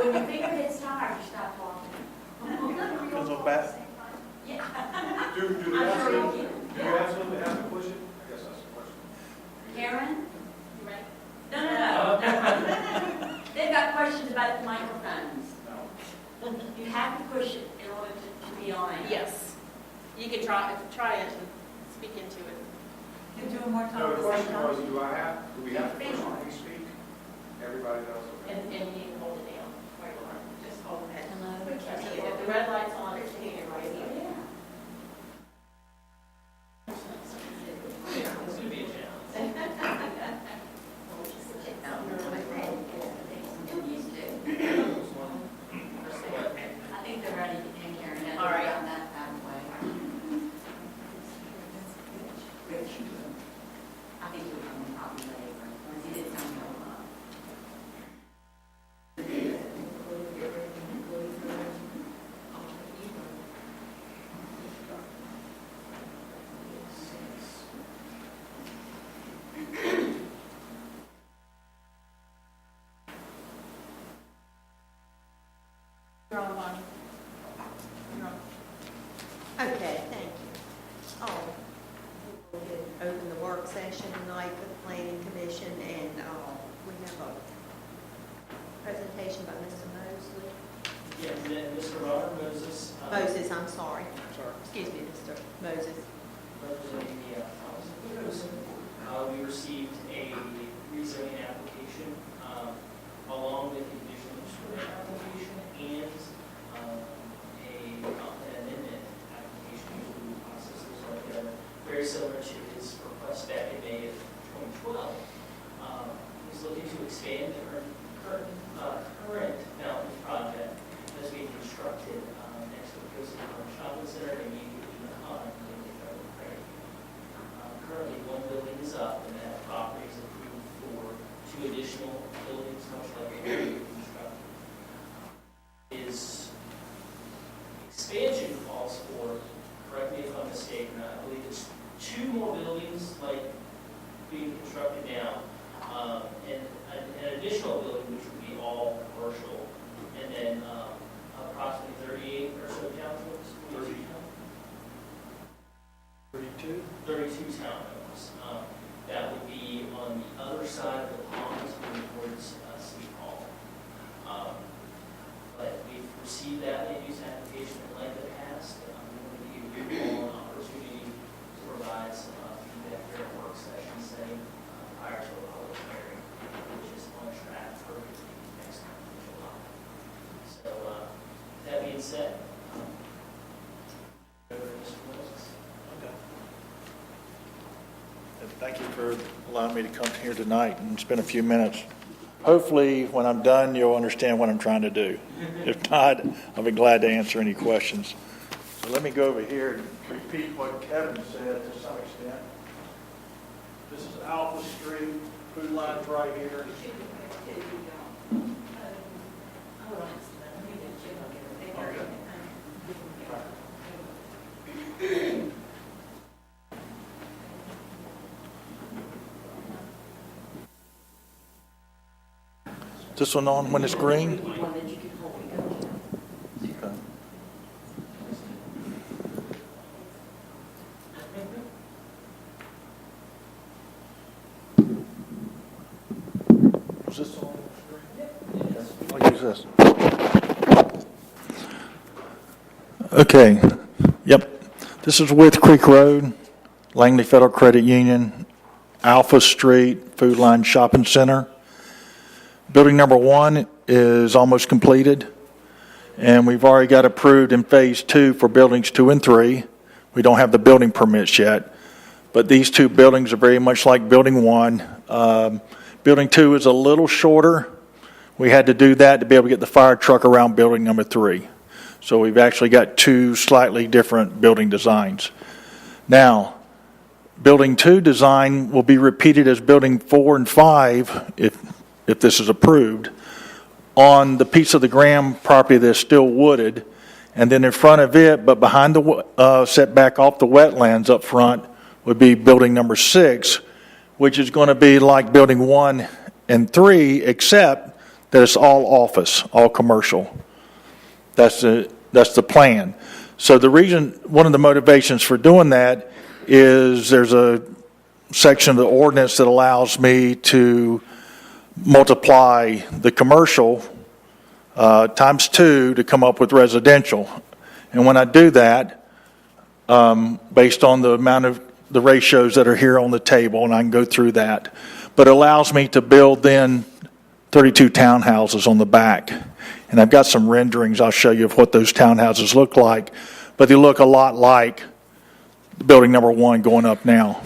When your finger gets tired, you stop talking. Goes on back. Yeah. Do I'm they sure you absolutely, can. do you absolutely have to push it? I guess that's the question. Karen? You ready? No. They've got questions about the microphones. No. You have to push it in order to be on it. Yes. You can try it and speak into it. You do it more time. No, the question was, do we have to push when we speak? Everybody does. And you can hold it down. Where you are. Just hold it. Hello. If the red light's on, it's hitting it right here. This would be a challenge. I think they're ready to take care of that. All right. That way. Rich. I think you'll come probably later, once he did some go up. You're on, Bonnie. You're on. Okay, thank you. We'll open the work session tonight for the Planning Commission, and we have a presentation by Mr. Mosley. Yes, then Mr. Robert Moses. Moses, I'm sorry. Excuse me, Mr. Moses. Representing the Thomas Poquoson. We received a rezoning application along with the conditional use permit application and an amendment application to the process. Looks like very similar to his request back in May of 2012. He's looking to expand the current mountain project that's being constructed next to the Poquoson Shopping Center and immediately behind the federal credit. Currently, one building is up, and that property is approved for 2 additional buildings, much like the one we constructed. His expansion calls for, correct me if I'm mistaken, I believe it's 2 more buildings like being constructed now, and an additional building which would be all commercial, and then approximately 38 or so townhomes. 32? 32 townhomes. That would be on the other side of the pond, moving towards City Hall. But we've received that land use application in like the past. We want to give you all an opportunity to provide some feedback during a work session setting prior to a public hearing, which is on track for next month in July. So that being said, over to Mr. Moses. Okay. Thank you for allowing me to come here tonight and spend a few minutes. Hopefully, when I'm done, you'll understand what I'm trying to do. If not, I'll be glad to answer any questions. So let me go over here and repeat what Kevin said to some extent. This is Alpha Street, food line's right here. This one on when it's green? Okay. Was this on the screen? I'll use this. Okay. Yep. This is With Creek Road, Langley Federal Credit Union, Alpha Street, Food Line Shopping Center. Building number 1 is almost completed, and we've already got approved in phase 2 for buildings 2 and 3. We don't have the building permits yet, but these 2 buildings are very much like building 1. Building 2 is a little shorter. We had to do that to be able to get the fire truck around building number 3. So we've actually got 2 slightly different building designs. Now, building 2 design will be repeated as building 4 and 5 if this is approved, on the piece of the Graham property that's still wooded, and then in front of it, but behind the setback off the wetlands up front, would be building number 6, which is going to be like building 1 and 3, except that it's all office, all commercial. That's the plan. So one of the motivations for doing that is there's a section of the ordinance that allows me to multiply the commercial times 2 to come up with residential. And when I do that, based on the amount of the ratios that are here on the table, and I can go through that, but it allows me to build then 32 townhouses on the back. And I've got some renderings I'll show you of what those townhouses look like, but they look a lot like building number 1 going up now.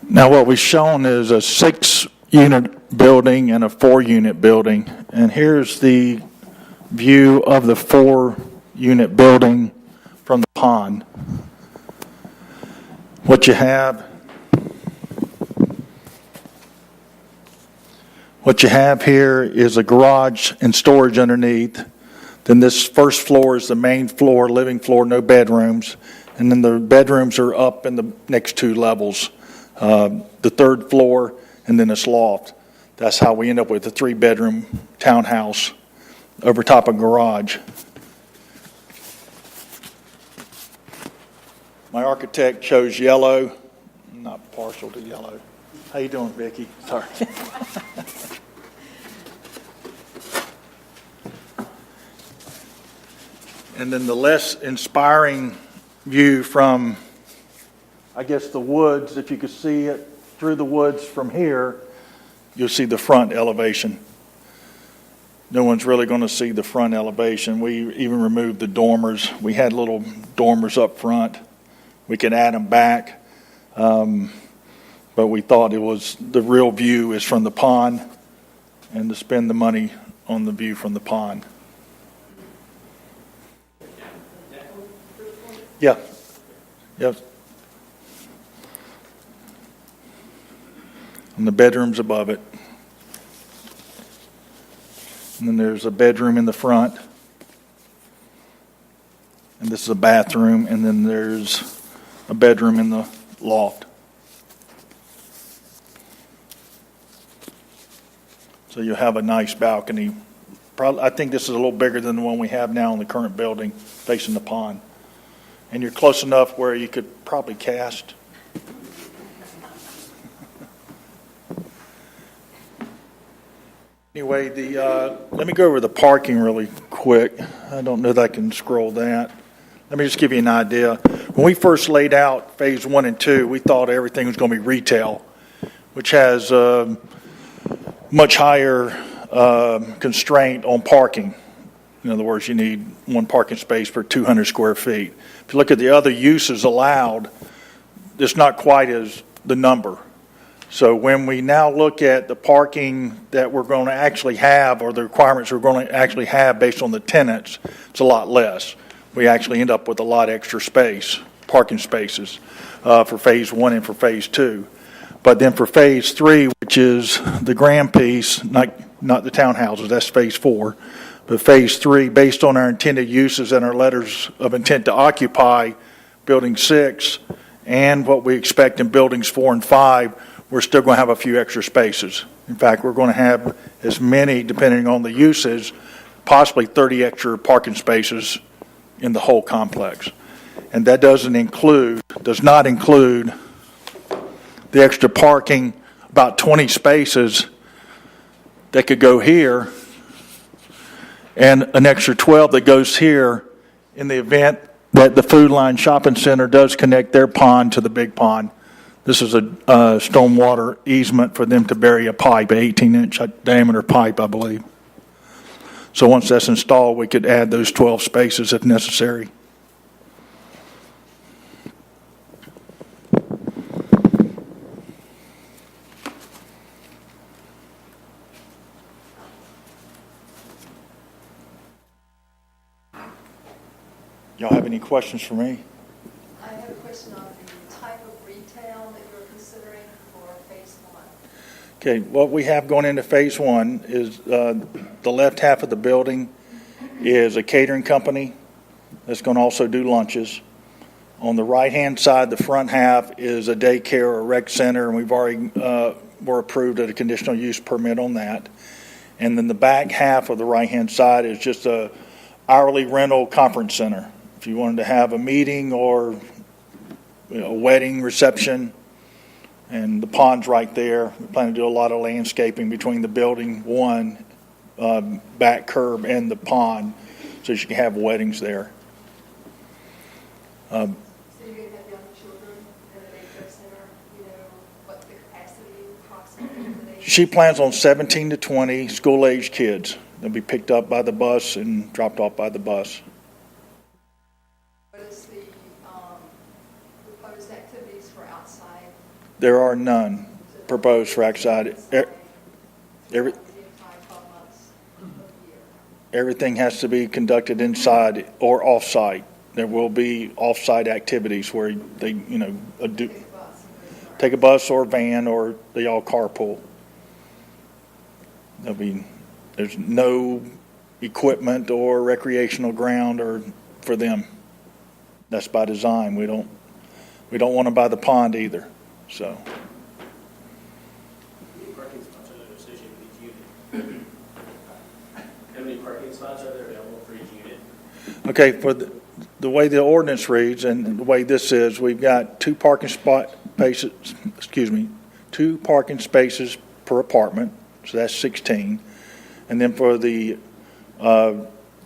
Now what we've shown is a 6-unit building and a 4-unit building. And here's the view of the 4-unit building from the pond. What you have here is a garage and storage underneath. Then this first floor is the main floor, living floor, no bedrooms. And then the bedrooms are up in the next 2 levels. The 3rd floor, and then this loft. That's how we end up with a 3-bedroom townhouse over top of garage. My architect chose yellow. I'm not partial to yellow. How you doing, Vicki? Sorry. And then the less inspiring view from, I guess, the woods, if you could see it through the woods from here, you'll see the front elevation. No one's really going to see the front elevation. We even removed the dormers. We had little dormers up front. We could add them back, but we thought the real view is from the pond, and to spend the money on the view from the pond. Yeah. Yep. And the bedroom's above it. And then there's a bedroom in the front. And this is a bathroom. And then there's a bedroom in the loft. So you have a nice balcony. I think this is a little bigger than the one we have now in the current building facing the pond. And you're close enough where you could probably cast. Anyway, let me go over the parking really quick. I don't know that I can scroll that. Let me just give you an idea. When we first laid out phase 1 and 2, we thought everything was going to be retail, which has much higher constraint on parking. In other words, you need 1 parking space per 200 square feet. If you look at the other uses allowed, it's not quite as the number. So when we now look at the parking that we're going to actually have, or the requirements we're going to actually have based on the tenants, it's a lot less. We actually end up with a lot extra space, parking spaces, for phase 1 and for phase 2. But then for phase 3, which is the grand piece, not the townhouses, that's phase 4. But phase 3, based on our intended uses and our letters of intent to occupy, building 6, and what we expect in buildings 4 and 5, we're still going to have a few extra spaces. In fact, we're going to have as many, depending on the uses, possibly 30 extra parking spaces in the whole complex. And that does not include the extra parking, about 20 spaces that could go here, and an extra 12 that goes here in the event that the Food Line Shopping Center does connect their pond to the big pond. This is a stormwater easement for them to bury a pipe, an 18-inch diameter pipe, I believe. So once that's installed, we could add those 12 spaces if necessary. Y'all have any questions for me? I have a question on the type Okay, what we have going into phase one is the left half of the building is a catering company that's going to also do lunches. On the right-hand side, the front half is a daycare or rec center, and we've already were approved at a conditional use permit on that. And then the back half of the right-hand side is just a hourly rental conference center. If you wanted to have a meeting or a wedding reception, and the pond's right there. We plan to do a lot of landscaping between the building one, back curb, and the pond, so you can have weddings there. So you're going to have young children in a daycare center, you know, what the capacity approximately for the daycare? She plans on 17 to 20 school-age kids. They'll be picked up by the bus and dropped off by the bus. What is the proposed activities for outside? There are none proposed for outside. Every Every, 12 months of the year. everything has to be conducted inside or off-site. There will be off-site activities where they, take a bus or a van, or they all carpool. There's no equipment or recreational ground or for them. That's by design. We don't want them by the pond either. So. How many parking spots are there associated with each unit? How many parking spots are there available for each unit? Okay, for the way the ordinance reads and the way this is, we've got two parking spaces per apartment, so that's 16. And then for the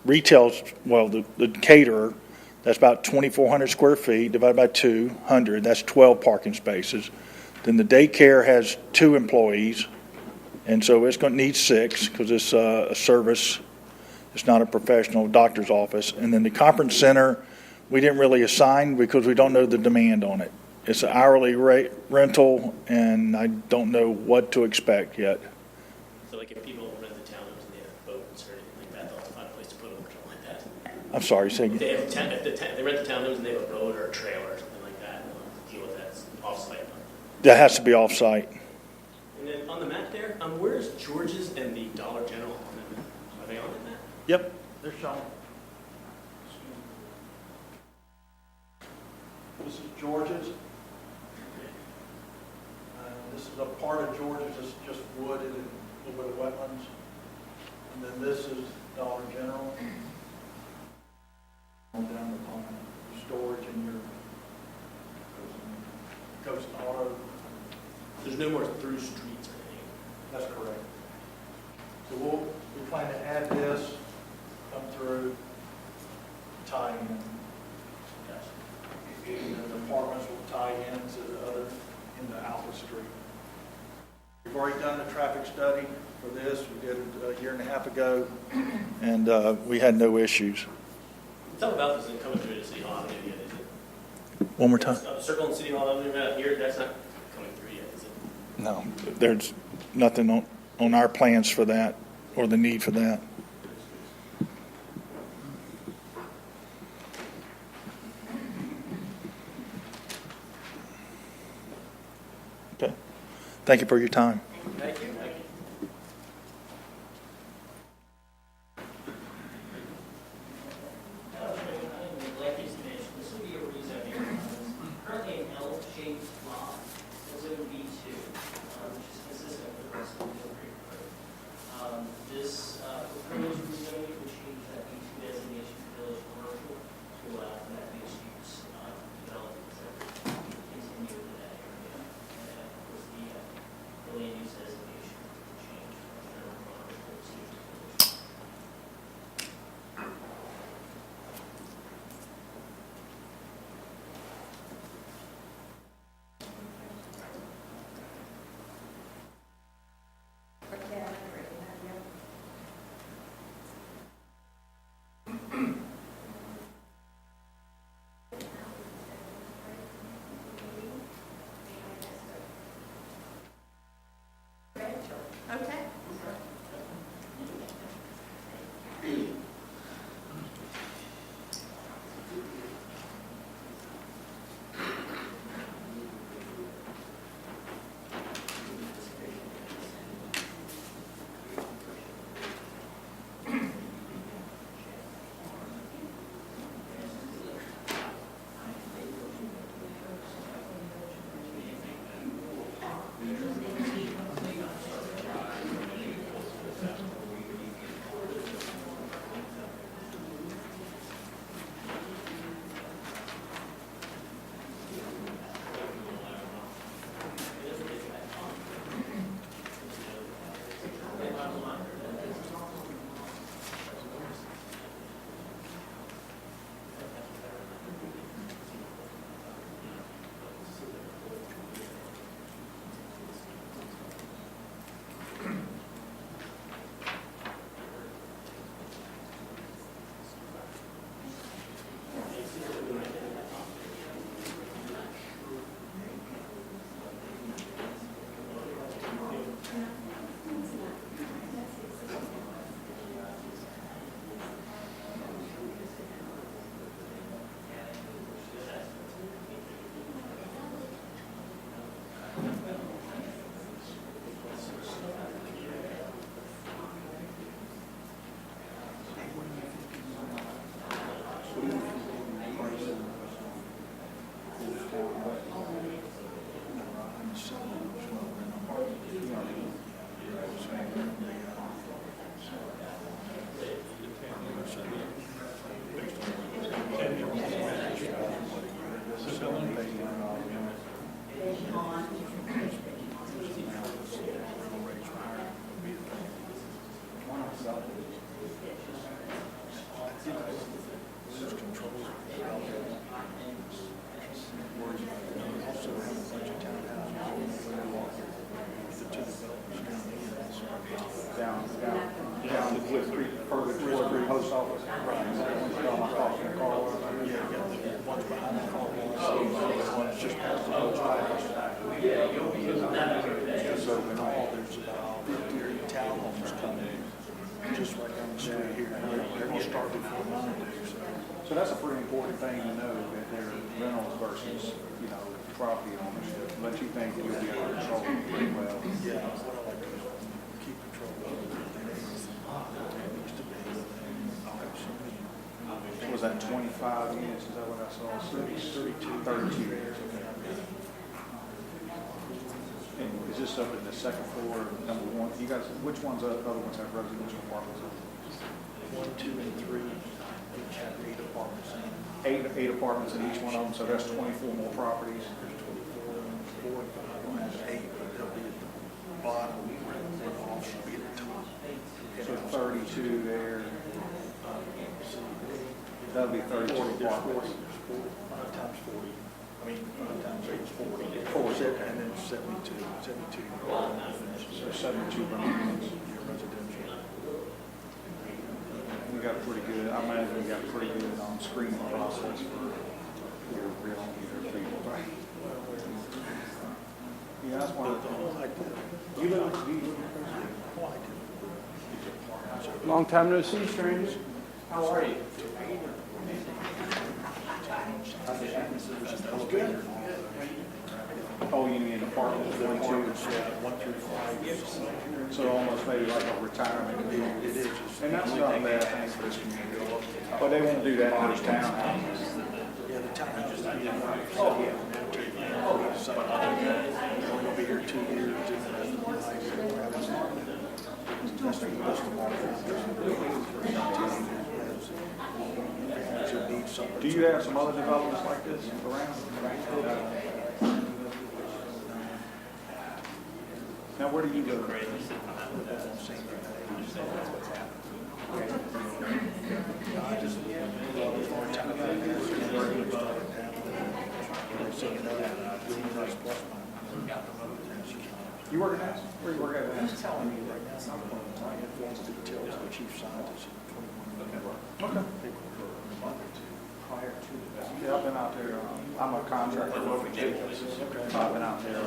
retail, the caterer, that's about 2,400 square feet divided by 200. That's 12 parking spaces. Then the daycare has 2 employees, and so it's going to need 6 because it's a service. It's not a professional doctor's office. And then the conference center, we didn't really assign because we don't know the demand on it. It's an hourly rate rental, and I don't know what to expect yet. So like if people rent the townhomes and they have boats or anything like that, they'll have to find a place to put them or something like that. I'm sorry, say again. They have they rent the townhomes and they have a boat or a trailer or something like that, they'll have to deal with that off-site. That has to be off-site. And then on the map there, where's George's and the Dollar General on that map? Are they on that map? Yep, they're shown. This is George's. This is a part of George's that's just wooded and a little bit of wetlands. And then this is Dollar General. On down the pond, storage in your Coast Auto. There's no more through streets or anything. That's correct. So we plan to add this up through, tie in. And the apartments will tie into into Alpha Street. We've already done the traffic study for this. We did it a year and a half ago, and we had no issues. Something about this isn't coming through the City Hall Avenue yet, is it? One more time. Circle in City Hall Avenue out here, that's not coming through yet, is it? No, there's nothing on our plans for that or the need for that. Okay. Thank you for your time. Thank you. Thank you. This will be a rezoning. Currently an L-shaped lot, zone B2, which is consistent with the rest of the Creek Road. This proposed rezoning would change that B2 designation to village commercial to allow for that mixed use development to continue in that area. And of course, the land use designation One's just past the post office. So in all, there's about 50 townhomes coming just right down the street here. They're gonna start before mine do, so. So that's a pretty important thing to know, that they're rentals versus, you know, property ownership. But you think you'll be able to control it pretty well. Yeah, what I like to do is keep control of everything. There needs to be. Was that 25 units, is that what I saw? 32 units, okay. And is this up in the second floor, number one? You guys, which ones, other ones have residential apartments? 1, 2, and 3, each have 8 apartments in them. Eight apartments in each one of them, so that's 24 more properties. There's 24, 4 and 5 will have 8, but they'll be at the bottom, where the office will be at the top. So 32 there, that'll be 32 apartments. 5 times 40, I mean, 5 times 8 is 40. 40. And then 72. So 72 rooms. Residential. We got pretty good, I imagine we got pretty good screening process for your real people, right? Yeah, that's one of the things. You live, do you Long time no see, strangers. How are you? Oh, you mean apartment 1, 2? 1 through 5. So almost maybe like a retirement community. It is. And that's not a bad thing for this community. But they won't do that in those townhouses. Yeah, the townhouse will be in Oh, yeah. We'll be here 2 years. That's the market. Do you have some other developments like this around? Now, where do you go? You work at NASA? Where you work at NASA? He's telling me right now, my influence details the chief scientist at 21. Okay. Prior to that. Yeah, I've been out there, I'm a contractor working Jacobs. I've been out there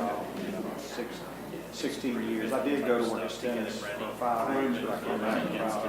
16 years. I did go to work at Stennis for 5 years, but I came back about